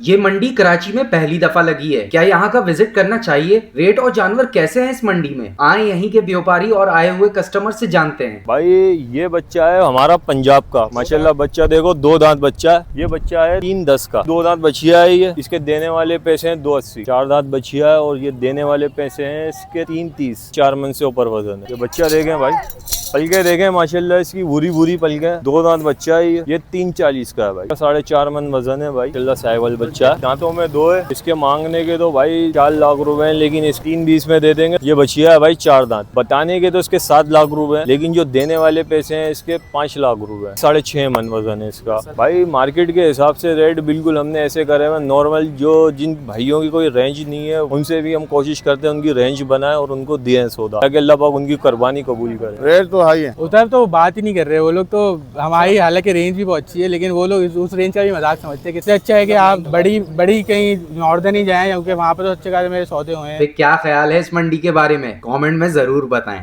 ये मंडी कराची में पहली दफा लगी है। क्या यहाँ का विजिट करना चाहिए? रेट और जानवर कैसे हैं इस मंडी में? आए यहीं के व्यापारी और आए हुए कस्टमर से जानते हैं। भाई ये बच्चा है हमारा पंजाब का, माशाल्लाह बच्चा देखो, 2 दांत बच्चा है। ये बच्चा है 310 का, 2 दांत बछिया है। ये इसके देने वाले पैसे हैं 280। 4 दांत बछिया है और ये देने वाले पैसे हैं इसके 330। 4 मन से ऊपर वजन है। ये बच्चा देखें भाई, पलके देखें माशाल्लाह इसकी बुरी पलके। 2 दांत बच्चा है। ये 340 का है भाई, 4.5 मन वजन है भाई। माशाल्लाह साइवल बच्चा है, दांतों में 2 है। इसके मांगने के तो भाई 4 लाख रुपए हैं, लेकिन इस 320 में दे देंगे। ये बछिया है भाई 4 दांत, बताने के तो इसके 7 लाख रुपए हैं, लेकिन जो देने वाले पैसे हैं इसके 5 लाख रुपए। 6.5 मन वजन है इसका भाई। मार्केट के हिसाब से रेट बिल्कुल हमने ऐसे करे हुए नॉर्मल, जो जिन भाइयों की कोई रेंज नहीं है उनसे भी हम कोशिश करते हैं उनकी रेंज बनाए और उनको दिए सौदा, ताकि अल्लाह पाक उनकी कुर्बानी कबूल करे। रेट तो हाई है उधर तो बात ही नहीं कर रहे वो लोग तो। हमारी हालांकि रेंज भी बहुत अच्छी है, लेकिन वो लोग उस रेंज का भी मजाक समझते हैं। इससे अच्छा है कि आप बड़ी कहीं नॉर्दर्न ही जाएं, क्योंकि वहाँ पर तो अच्छे खासे मेरे सौदे हुए हैं। क्या ख्याल है इस मंडी के बारे में? कमेंट में जरूर बताएं।